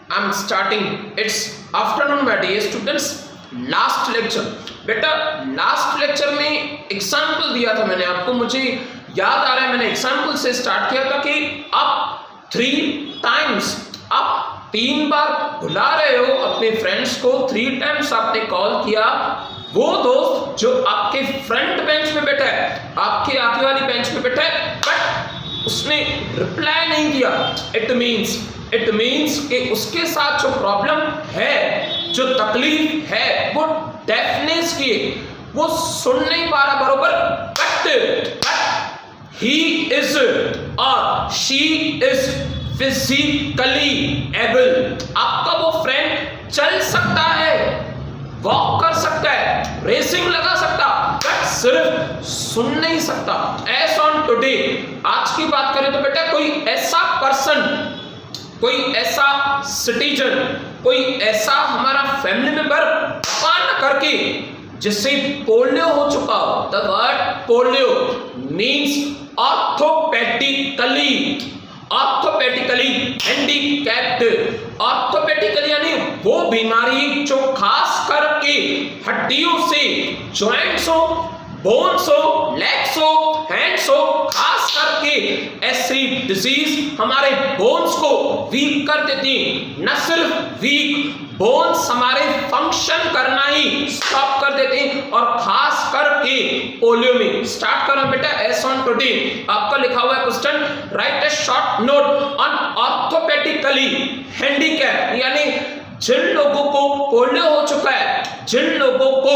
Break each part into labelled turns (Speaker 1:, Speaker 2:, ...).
Speaker 1: I'm starting. It's afternoon, my dear students. Last lecture बेटा, last lecture में example दिया था मैंने आपको, मुझे याद आ रहा है मैंने एग्जाम्पल से स्टार्ट किया था कि आप 3 टाइम्स, आप 3 बार बुला रहे हो अपने फ्रेंड्स को, 3 टाइम्स आपने कॉल किया। वो दोस्त जो आपके फ्रंट बेंच पे बैठा है, आपके आगे वाली बेंच पे बैठा है, बट उसने रिप्लाई नहीं किया, इट मीन्स कि उसके साथ जो प्रॉब्लम है, जो तकलीफ है, वो डेफनेस की, वो सुन नहीं पा रहा बरोबर, बट ही इज और शी इज फिजिकली एबल। आपका वो फ्रेंड चल सकता है, वॉक कर सकता है, रेसिंग लगा सकता, बट सिर्फ सुन नहीं सकता। एज ऑन टुडे, आज की बात करें तो बेटा कोई ऐसा पर्सन, कोई ऐसा सिटीजन, कोई ऐसा हमारा फैमिली मेंबर न करके जिससे पोलियो हो चुका हो। The word polio means orthopedically handicapped. Orthopedically यानी वो बीमारी जो खास करके हड्डियों से, जॉइंट्स हो, बोन्स हो, लेग्स हो, हैंड्स हो, खास करके ऐसी डिजीज हमारे बोन्स को वीक कर देती। न सिर्फ वीक, बोन्स हमारे फंक्शन करना ही स्टॉप कर देते हैं, और खास करके पोलियो में। स्टार्ट करो बेटा, एज ऑन टुडे आपका लिखा हुआ है question, write a short note on orthopedically handicap, यानी जिन लोगों को पोलियो हो चुका है, जिन लोगों को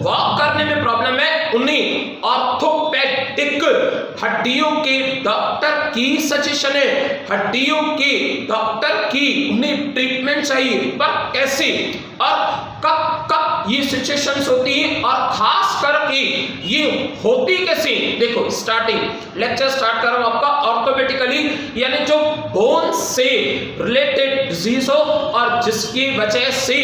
Speaker 1: वॉक करने में प्रॉब्लम है, उन्हें ऑर्थोपेडिक हड्डियों के डॉक्टर की सजेशन है, हड्डियों के डॉक्टर की उन्हें ट्रीटमेंट चाहिए। पर कैसे और कब ये सिचुएशंस होती है, और खास करके ये होती कैसे? देखो, स्टार्टिंग लेक्चर स्टार्ट कर रहा हूं आपका ऑर्थोपेडिकली, यानी जो बोन से रिलेटेड डिजीज हो और जिसकी वजह से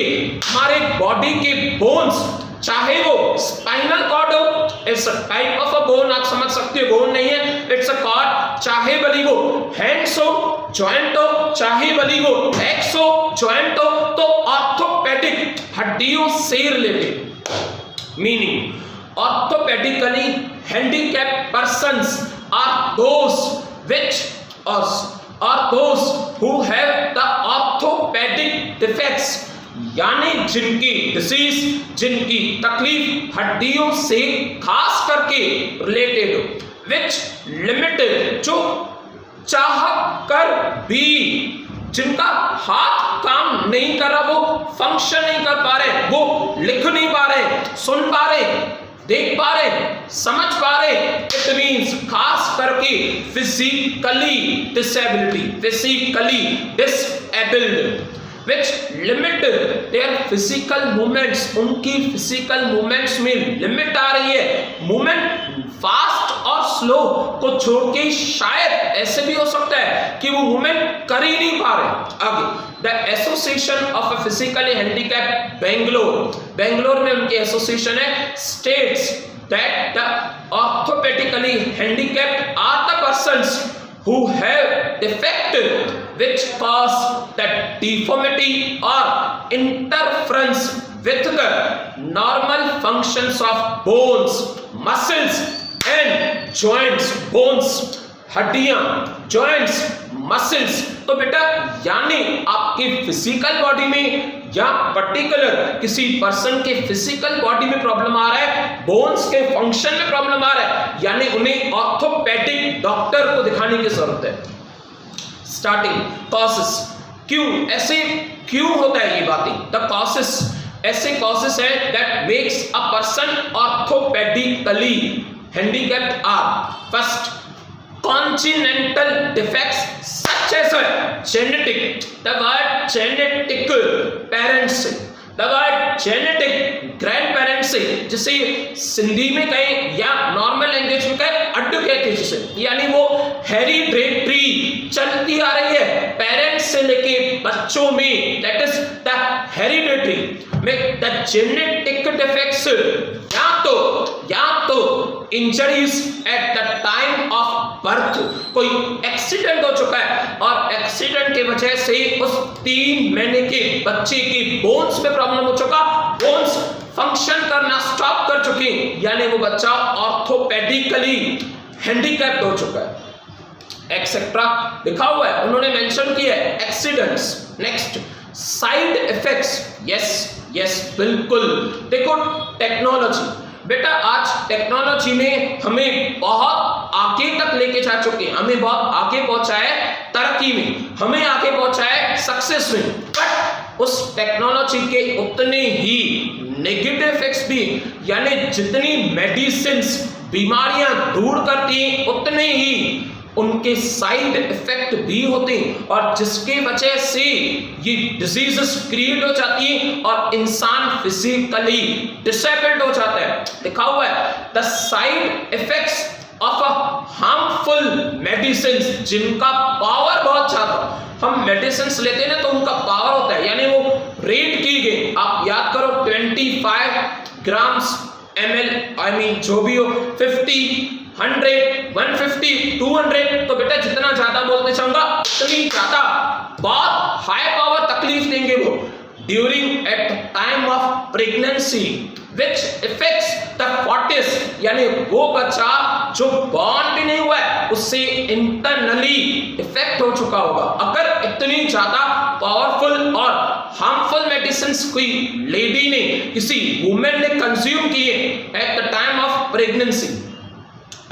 Speaker 1: हमारे बॉडी के बोन्स, चाहे वो स्पाइनल कॉर्ड हो, it's a type of a bone, आप समझ सकते हो, बोन नहीं है, इट्स अ कॉर्ड, चाहे भली वो हैंड्स हो, जॉइंट हो, चाहे भली वो लेग्स हो, जॉइंट हो, तो ऑर्थोपेडिक हड्डियों से related. Meaning orthopedically handicapped persons are those who have the orthopedic defects, यानी जिनकी डिजीज, जिनकी तकलीफ हड्डियों से खास करके रिलेटेड हो, विच लिमिटेड, जो चाह कर भी, जिनका हाथ काम नहीं कर रहा, वो फंक्शन नहीं कर पा रहे, वो लिख नहीं पा रहे, सुन पा रहे, देख पा रहे, समझ पा रहे। इट मीन्स खास करके physically disabled, which limit their physical movements, उनकी फिजिकल मूवमेंट्स में लिमिट आ रही है। मूवमेंट फास्ट और स्लो को छोड़ के शायद ऐसे भी हो सकता है कि वो मूवमेंट कर ही नहीं पा रहे। आगे, the association of a physically handicapped Bangalore में उनकी एसोसिएशन है, states that the orthopedically handicapped are the persons who have defect which cause the deformity or interference with the normal functions of bones, muscles and joints। bones हड्डियां, joints, muscles। तो बेटा यानी आपकी physical body में या particular किसी person के physical body में प्रॉब्लम आ रहा है, बोन्स के फंक्शन में प्रॉब्लम आ रहा है, यानी उन्हें ऑर्थोपेडिक डॉक्टर को दिखाने की जरूरत है। स्टार्टिंग कॉसेस, क्यों ऐसे क्यों होता है ये बातें? द कॉसेस, ऐसे कॉसेस है that makes a person orthopedically handicapped are, first congenital defects such as genetic, the word genetic parents, the word genetic grandparents, जिसे सिंधी में कहें या नॉर्मल लैंग्वेज में कहें अड्डू कहते हैं जिसे, यानी वो हेरिडेटरी चलती आ रही है पेरेंट्स से लेके बच्चों में, दैट इज द हेरिडेटरी में। द जेनेटिक डिफेक्ट्स या तो injuries eight the time of birth, कोई एक्सीडेंट हो चुका है और एक्सीडेंट की वजह से उस 3 महीने के बच्चे की बोन्स में प्रॉब्लम हो चुका, बोन्स फंक्शन करना स्टॉप कर चुके, यानी वो बच्चा ऑर्थोपेडिकली हैंडीकैप्ड हो चुका है, एक्सेट्रा लिखा हुआ है, उन्होंने मेंशन किया है accidents. Next side effects, yes बिल्कुल। देखो टेक्नोलॉजी, बेटा आज टेक्नोलॉजी ने हमें बहुत आगे तक लेके जा चुके हैं, हमें बहुत आगे पहुंचा है तरक्की में, हमें आगे पहुंचा है सक्सेस में, बट उस टेक्नोलॉजी के उतने ही नेगेटिव इफेक्ट्स भी, यानी जितनी मेडिसिन्स बीमारियां दूर करती हैं उतने ही उनके साइड इफेक्ट भी होते हैं, और जिसके वजह से ये डिजीजेस क्रिएट हो जाती हैं और इंसान फिजिकली डिसेबल्ड हो जाता है। लिखा हुआ है the side effects of a harmful medicines, जिनका पावर बहुत ज्यादा, हम मेडिसिन्स लेते हैं ना तो उनका पावर होता है, यानी वो रेट की गई, आप याद करो 25 ग्राम्स ml, जो भी हो, 50, 100, 150, 200, तो बेटा जितना ज्यादा बोलते जाऊंगा उतनी ज्यादा बहुत हाई पावर तकलीफ देंगे वो during at time of pregnancy which effects the foetus, यानी वो बच्चा जो बॉर्न भी नहीं हुआ है उससे इंटरनली इफेक्ट हो चुका होगा। अगर इतनी ज्यादा पावरफुल और हार्मफुल मेडिसिन्स कोई लेडी ने, किसी वुमेन ने कंज्यूम किए at the time of pregnancy.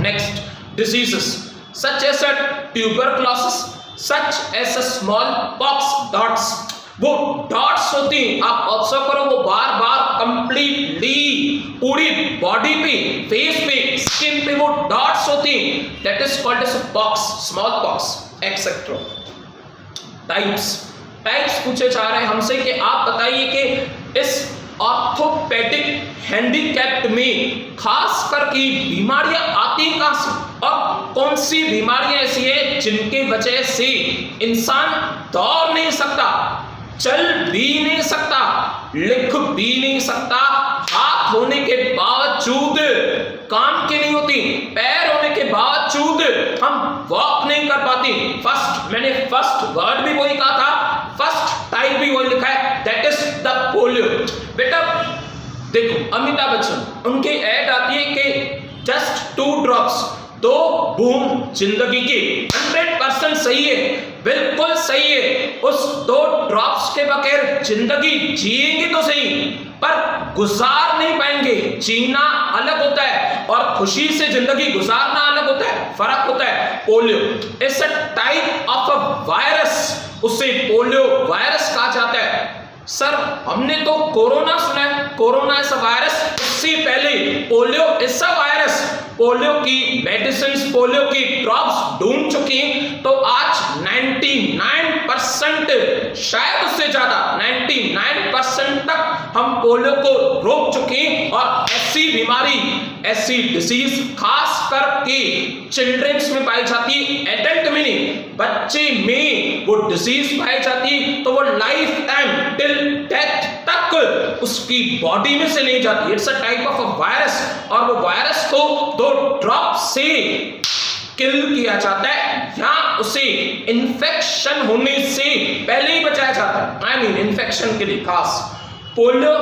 Speaker 1: Next diseases such as tuberculosis, such as smallpox dots, वो डॉट्स होती हैं, आप ऑब्जर्व करो, वो बार बार कंप्लीटली पूरी बॉडी पे, फेस पे, स्किन पे वो डॉट्स होती हैं, that is called as pox, smallpox etcetera. Types पूछे जा रहे हैं हमसे कि आप बताइए कि इस ऑर्थोपेडिक हैंडीकैप्ड में खास करके बीमारियां आती कहां से और कौन सी बीमारियां ऐसी है जिनके वजह से इंसान दौड़ नहीं सकता, चल भी नहीं सकता, लिख भी नहीं सकता, हाथ होने के बावजूद काम की नहीं होती, पैर होने के बावजूद हम वॉक नहीं कर पाते। मैंने फर्स्ट वर्ड भी वही कहा था, फर्स्ट टाइप भी वही लिखा है, दैट इज द पोलियो। बेटा देखो अमिताभ बच्चन, उनकी ऐड आती है कि जस्ट 2 ड्रॉप्स, 2 बूंद जिंदगी की, 100% सही है, बिल्कुल सही है। उस 2 ड्रॉप्स के बगैर जिंदगी जिएंगे तो सही, पर गुजार नहीं पाएंगे। जीना अलग होता है और खुशी से जिंदगी गुजारना अलग होता है, फर्क होता है। Polio is a type of a virus, उसे पोलियो वायरस कहा जाता है। सर हमने तो कोरोना सुना है, कोरोना इज अ वायरस, उससे पहले polio is a virus. Polio की मेडिसिन, पोलियो की ड्रॉप्स ढूंढ चुकी हैं, तो आज 99% शायद उससे ज्यादा 99% तक हम पोलियो को रोक चुके हैं। और ऐसी बीमारी, ऐसी डिजीज खास करके चिल्ड्रंस में पाई जाती है, एडल्ट में नहीं, बच्चे में वो डिजीज पाई जाती है, तो वो लाइफ टाइम टिल डेथ तक उसकी बॉडी में से नहीं जाती। It's a type of a virus, और वो वायरस को 2 ड्रॉप से किल किया जाता है या उसे इन्फेक्शन होने से पहले ही बचाया जाता है। इन्फेक्शन के लिए खास polio,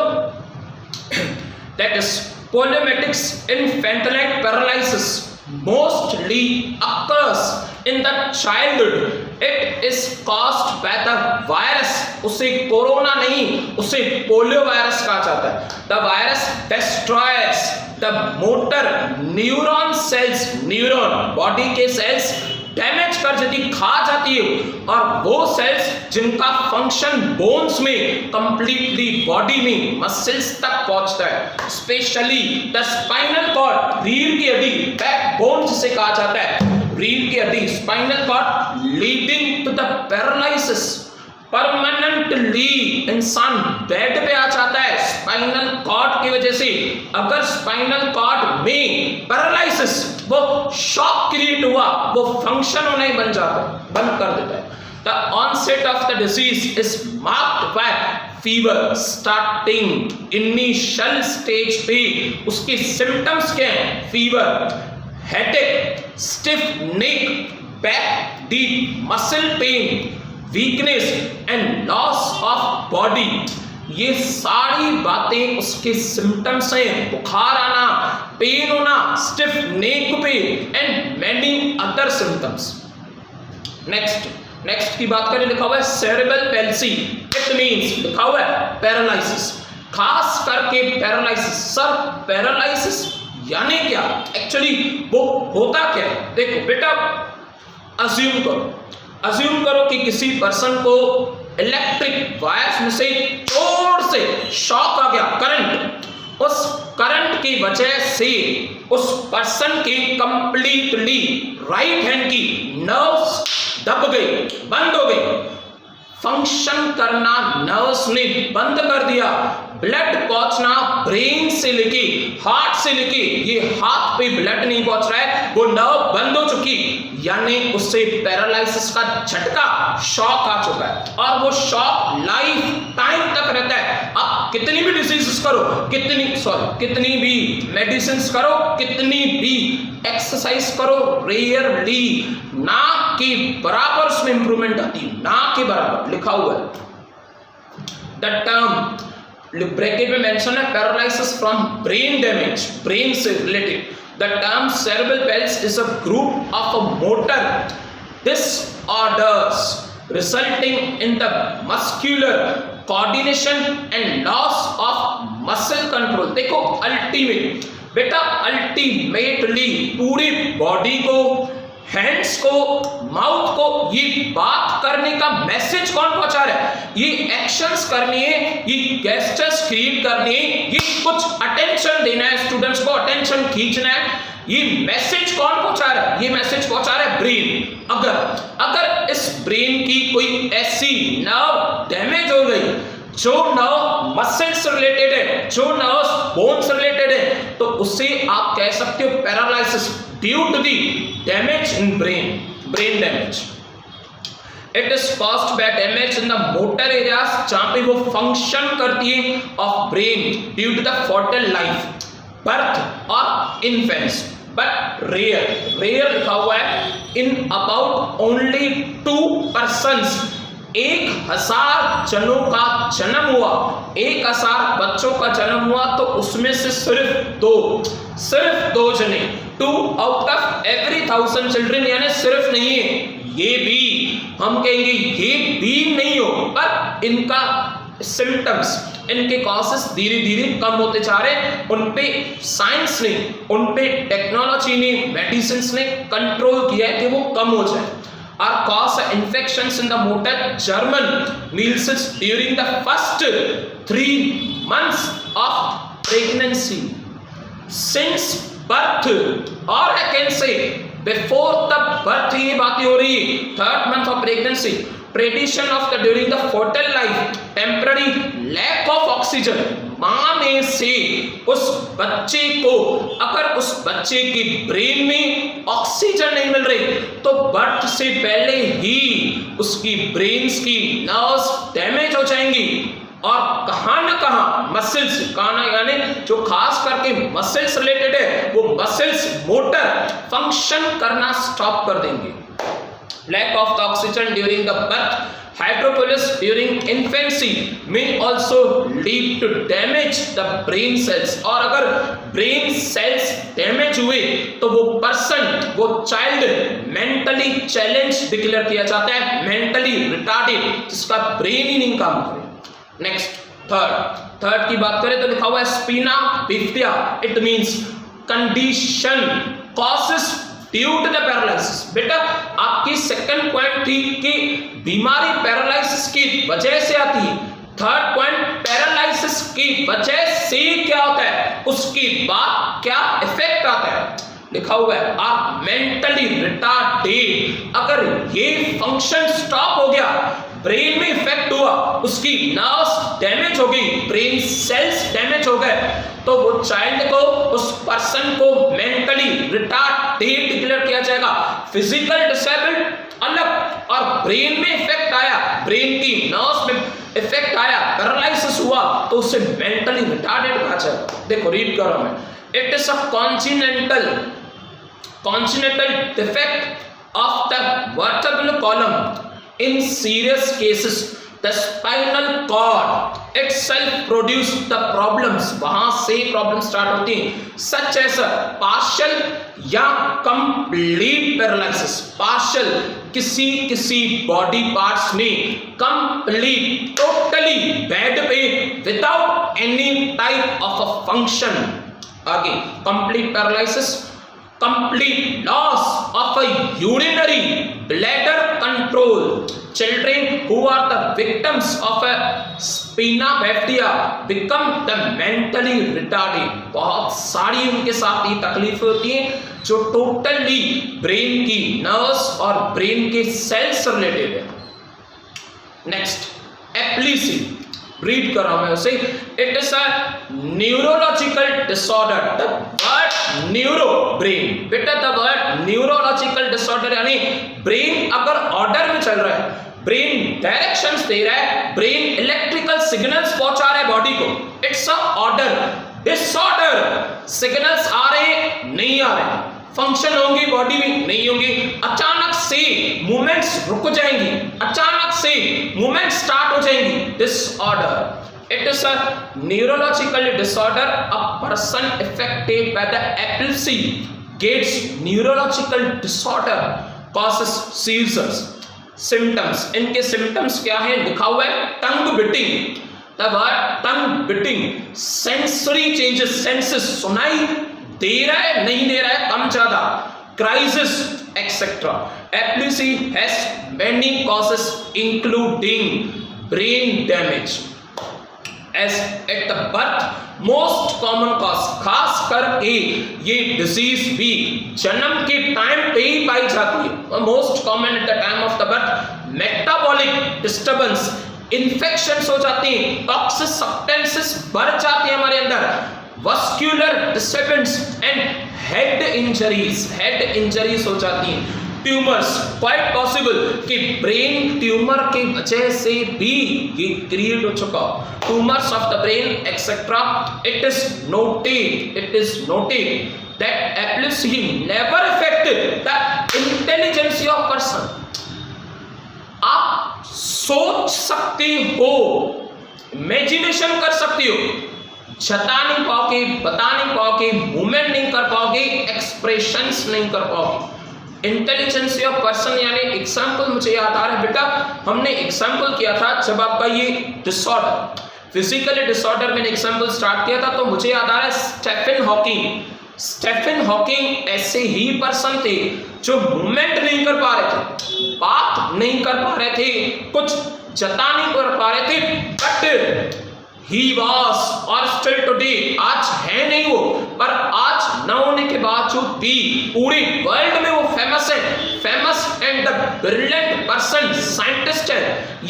Speaker 1: that is poliomyelitis infantile paralysis mostly occurs in the childhood. It is caused by the virus. उसे कोरोना नहीं, उसे पोलियो वायरस कहा जाता है। The virus destroys the motor neuron cells, neuron body के सेल्स डैमेज कर जाती, खा जाती है, और वो सेल्स जिनका फंक्शन बोन्स में, कंप्लीटली बॉडी में मसल्स तक पहुंचता है, स्पेशली द स्पाइनल कॉर्ड, रीढ़ की हड्डी, बैकबोन जिसे कहा जाता है, रीढ़ की हड्डी, spinal cord, leading to the paralysis. Permanently इंसान बेड पे आ जाता है स्पाइनल कॉर्ड की वजह से। अगर स्पाइनल कॉर्ड में पैरालिसिस, वो शॉक क्रिएट हुआ, वो फंक्शन होना ही बंद कर देता है। The onset of the disease is marked by fever starting, initial stage पे उसके सिम्टम्स क्या हैं? Fever, headache, stiff neck, back, deep muscle pain, weakness and loss of body, ये सारी बातें उसके सिम्टम्स हैं। बुखार आना, पेन होना, stiff neck pain and many other symptoms. Next की बात करें, लिखा हुआ है सेरेब्रल पैल्सी, इट मींस लिखा हुआ है पैरालिसिस, खास करके पैरालिसिस। सर पैरालिसिस यानी क्या, एक्चुअली वो होता क्या है? देखो बेटा, अज्यूम करो कि किसी पर्सन को इलेक्ट्रिक वायर्स में से जोर से शॉक आ गया, करंट। उस करंट की वजह से उस पर्सन की कंप्लीटली राइट हैंड की नर्व्स दब गई, बंद हो गई, फंक्शन करना नर्व्स ने बंद कर दिया। ब्लड पहुंचना ब्रेन से लेके हार्ट से लेके ये हाथ पे ब्लड नहीं पहुंच रहा है, वो नर्व बंद हो चुकी, यानी उससे पैरालिसिस का झटका, शॉक आ चुका है। और वो शॉक लाइफ टाइम तक रहता है। आप कितनी भी डिसीजेस करो, कितनी भी मेडिसिन करो, कितनी भी एक्सरसाइज करो, रेयरली ना के बराबर उसमें इंप्रूवमेंट आती है, ना के बराबर। लिखा हुआ है द टर्म, ब्रैकेट में मेंशन है, paralysis from brain damage, brain से रिलेटेड। The term cerebral palsy is a group of motor disorders resulting in the muscular coordination and loss of muscle control। देखो अल्टीमेट बेटा, अल्टीमेटली पूरी body को, hands को, mouth को ये बात करने का मैसेज कौन पहुंचा रहा है? ये एक्शंस करनी है, ये गेस्चर्स क्रिएट करनी है, ये कुछ अटेंशन देना है, स्टूडेंट्स को अटेंशन खींचना है। ये मैसेज कौन पहुंचा रहा है? ये मैसेज पहुंचा रहा है ब्रेन। अगर इस ब्रेन की कोई ऐसी नर्व डैमेज हो गई, जो नर्व मसल से रिलेटेड है, जो नर्व बोन से रिलेटेड है, तो उससे आप कह सकते हो paralysis due to the damage in brain damage. It is caused by damage in the motor areas, जहां पे वो फंक्शन करती है of brain due to the fertile life, birth और इन्फेंट्स। बट रेयर लिखा हुआ है, इन अबाउट ओनली 2%, 1000 जनों का जन्म हुआ, 1000 बच्चों का जन्म हुआ, तो उसमें से सिर्फ दो जने, 2 आउट ऑफ एवरी 1000 चिल्ड्रन, यानी सिर्फ नहीं है, ये भी हम कहेंगे ये भी नहीं हो, पर इनका सिम्टम्स, इनके कॉजेस धीरे धीरे कम होते जा रहे, उन पे साइंस ने, उन पे टेक्नोलॉजी ने, मेडिसिन ने कंट्रोल किया है कि वो कम हो जाए। Are cause infections in the motor German measles during the first 3 months of pregnancy, since birth, or I can say before the birth, ये बातें हो रही है, 3rd month of pregnancy, predation of the during the fertile life, temporary lack of oxygen, मां में से उस बच्चे को, अगर उस बच्चे की ब्रेन में ऑक्सीजन नहीं मिल रही, तो बर्थ से पहले ही उसकी ब्रेन्स की नर्व्स डैमेज हो जाएंगी, और कहां ना कहां मसल्स, कहां यानी जो खास करके मसल्स रिलेटेड है, वो मसल्स मोटर फंक्शन करना स्टॉप कर देंगे। Lack of the oxygen during the birth, hydrocephalus during infancy may also lead to damage the brain cells, और अगर brain cells damage हुए तो वो पर्सन, वो चाइल्ड मेंटली चैलेंज डिक्लेयर किया जाता है, मेंटली रिटार्डेड, जिसका ब्रेन ही नहीं काम करे। नेक्स्ट थर्ड की बात करें तो लिखा हुआ है spina bifida, it means condition causes due to the paralysis. बेटा आपकी सेकंड पॉइंट थी कि बीमारी पैरालिसिस की वजह से आती है, थर्ड पॉइंट पैरालिसिस की वजह से क्या होता है, उसकी बाद क्या इफेक्ट आता है। लिखा हुआ है आप मेंटली रिटार्डेड, अगर ये फंक्शन स्टॉप हो गया, ब्रेन में इफेक्ट हुआ, उसकी नर्व्स डैमेज हो गई, ब्रेन सेल्स डैमेज हो गए, तो वो चाइल्ड को, उस पर्सन को मेंटली रिटार्डेड डिक्लेयर किया जाएगा। फिजिकल डिसेबल्ड अलग, और ब्रेन में इफेक्ट आया, ब्रेन की नर्व्स में इफेक्ट आया, पैरालिसिस हुआ, तो उसे मेंटली रिटार्डेड कहा जाएगा। देखो रीड कर रहा हूं मैं, it is a congenital defect of the vertebral column In serious cases, the spinal cord itself produce the problems. वहां से problem start होती हैं, such as partial या complete paralysis. Partial किसी body parts में, complete totally bed पे without any type of a function. आगे complete paralysis, complete loss of a urinary bladder control. Children who are the victims of a spina bifida become the mentally retarded. बहुत सारी उनके साथ ये तकलीफ होती है जो टोटली ब्रेन की नर्व्स और ब्रेन के सेल्स से रिलेटेड है. नेक्स्ट, एप्लीसी. रीड कर रहा हूं मैं उसे. It is a neurological disorder. The word neuro, brain. बेटा द वर्ड न्यूरोलॉजिकल डिसऑर्डर यानी ब्रेन अगर ऑर्डर में चल रहा है, ब्रेन डायरेक्शंस दे रहा है, ब्रेन इलेक्ट्रिकल सिग्नल्स पहुंचा रहा है बॉडी को. It's a order. Disorder, signals आ रहे हैं, नहीं आ रहे, फंक्शन होंगी बॉडी में, नहीं होंगी, अचानक से मूवमेंट्स रुक जाएंगी, अचानक से मूवमेंट स्टार्ट हो जाएंगी. Disorder. It is a neurological disorder. A person affected by the epilepsy gets neurological disorder, causes seizures. Symptoms. इनके symptoms क्या है? लिखा हुआ है tongue biting. The word tongue biting. Sensory changes. Senses सुनाई दे रहा है, नहीं दे रहा है, कम ज्यादा. Crisis, etc. Epilepsy has many causes including brain damage. As at the birth, most common cause, खास कर ये डिजीज भी जन्म के टाइम पे ही पाई जाती है. Most common eight the time of the birth. Metabolic disturbance, infections हो जाती हैं, टॉक्सिक सब्सटेंसेस बढ़ जाती हैं हमारे अंदर, vascular disturbance and head injuries. Head injuries हो जाती हैं. ट्यूमर्स, क्वाइट पॉसिबल कि ब्रेन ट्यूमर की वजह से भी ये क्रिएट हो चुका. Tumours of the brain etcetera. It is noted that epilepsy never affected the intelligence of person. आप सोच सकते हो, इमेजिनेशन कर सकते हो, जता नहीं पाओगे, बता नहीं पाओगे, मूवमेंट नहीं कर पाओगे, एक्सप्रेशंस नहीं कर पाओगे. इंटेलिजेंस ऑफ पर्सन यानी एग्जाम्पल मुझे याद आ रहा है बेटा, हमने एग्जाम्पल किया था जब आपका ये डिसऑर्डर, फिजिकली डिसऑर्डर मैंने एग्जाम्पल स्टार्ट किया था, तो मुझे याद आ रहा है स्टीफन हॉकिंग. स्टीफन हॉकिंग ऐसे ही पर्सन थे जो मूवमेंट नहीं कर पा रहे थे, बात नहीं कर पा रहे थे, कुछ जता नहीं कर पा रहे थे, बट he was और still today, आज है नहीं वो, पर आज न होने के बावजूद भी पूरे वर्ल्ड में वो फेमस है. Famous and the brilliant person, scientist है,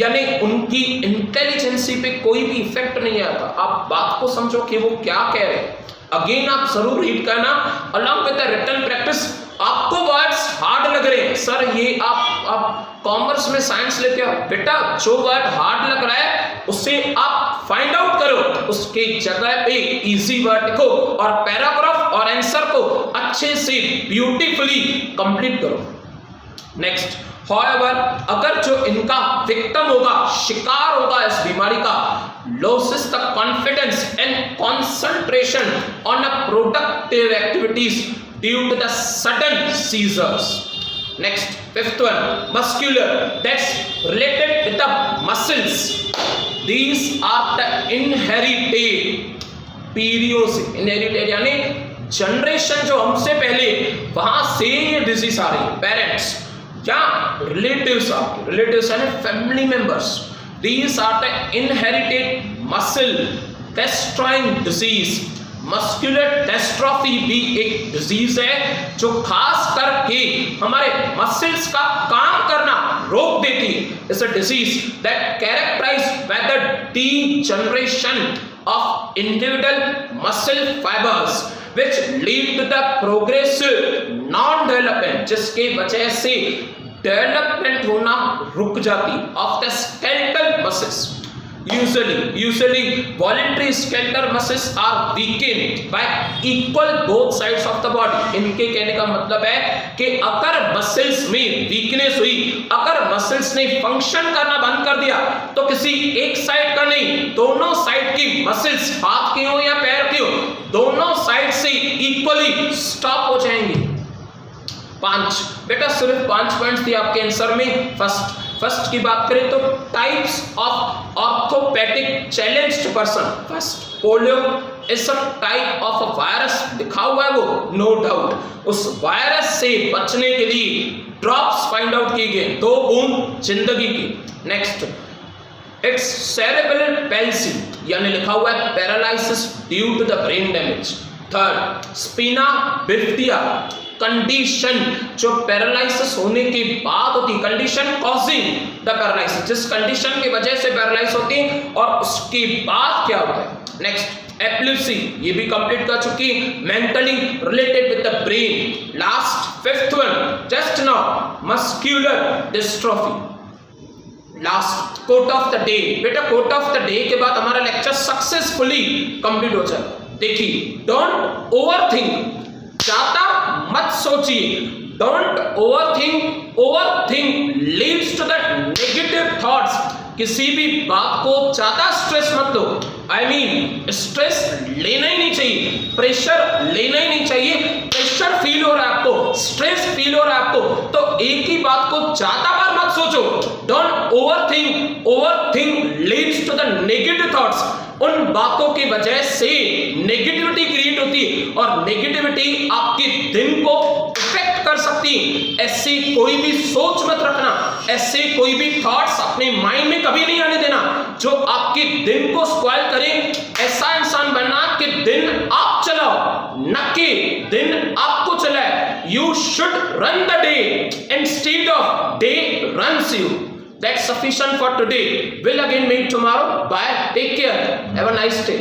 Speaker 1: यानी उनकी इंटेलिजेंसी पे कोई भी इफेक्ट नहीं आता. आप बात को समझो कि वो क्या कह रहे हैं. अगेन आप जरूर रीड करना along with the written practice. आपको वर्ड्स हार्ड लग रहे हैं, सर ये आप कॉमर्स में साइंस लेते हो, बेटा जो वर्ड हार्ड लग रहा है उससे आप फाइंड आउट करो, उसके जगह पे इजी वर्ड लिखो और पैराग्राफ और आंसर को अच्छे से ब्यूटीफुली कंप्लीट करो. नेक्स्ट, however, अगर जो इनका विक्टिम होगा, शिकार होगा इस बीमारी का, loses the confidence and concentration on a productive activities due to the sudden seizures. Next, fifth one, muscular, that's related with the muscles. These are the inherited periods. Inherited यानी जनरेशन जो हमसे पहले, वहां से ये डिजीज आ रही है. Parents या रिलेटिव्स, आपके रिलेटिव्स यानी family members. These are the inherited muscle destroying disease. Muscular dystrophy भी एक डिजीज है जो खास करके हमारे मसल्स का काम करना रोक देती है. It's a disease that characterized by the degeneration of individual muscle fibres which lead to the progressive non-development, जिसके वजह से डेवलपमेंट होना रुक जाती of the skeletal muscles. usually voluntary skeletal muscles are weakened by equal both sides of the body. इनके कहने का मतलब है कि अगर मसल्स में वीकनेस हुई, अगर मसल्स ने फंक्शन करना बंद कर दिया, तो किसी एक साइड का नहीं, दोनों साइड की मसल्स, हाथ की हो या पैर की हो, दोनों साइड से इक्वली स्टॉप हो जाएंगे। 5 बेटा सिर्फ 5 पॉइंट्स थी आपके आंसर में। फर्स्ट की बात करें तो types of orthopaedic challenged person. First, polio is a type of a virus, लिखा हुआ है वो, नो डाउट। उस वायरस से बचने के लिए ड्रॉप्स फाइंड आउट किए गए, 2 बूंद जिंदगी की। नेक्स्ट, इट्स सेरेब्रल पैल्सी, यानी लिखा हुआ है paralysis due to the brain damage. Third, spina bifida condition, जो पैरालिसिस होने के बाद होती, कंडीशन कॉजिंग द पैरालिसिस, जिस कंडीशन की वजह से पैरालाइज होती है और उसके बाद क्या होता है। नेक्स्ट, एपिलेप्सी, ये भी कंप्लीट कर चुकी, mentally related with the brain. Last 5th one, just now, muscular dystrophy. Last, quote of the day. बेटा कोट ऑफ द डे के बाद हमारा लेक्चर सक्सेसफुली कंप्लीट हो जाएगा। देखिए, डोंट ओवरथिंक, ज्यादा मत सोचिए, don't overthink leads to the negative thoughts. किसी भी बात को ज्यादा स्ट्रेस मत लो, आई मीन स्ट्रेस लेना ही नहीं चाहिए, प्रेशर लेना ही नहीं चाहिए। प्रेशर फील हो रहा है आपको, स्ट्रेस फील हो रहा है आपको, तो एक ही बात को ज्यादा बार मत सोचो। Don't overthink leads to the negative thoughts. उन बातों की वजह से नेगेटिविटी क्रिएट होती है और नेगेटिविटी आपके दिन को इफेक्ट कर सकती है। ऐसी कोई भी सोच मत रखना, ऐसे कोई भी थॉट्स अपने माइंड में कभी नहीं आने देना जो आपके दिन को स्पॉइल करें। ऐसा इंसान बनना कि दिन आप चलाओ, न कि दिन आपको चलाए। You should run the day instead of day runs you. That's sufficient for today. We'll again meet tomorrow. Bye. Take care. Have a nice day.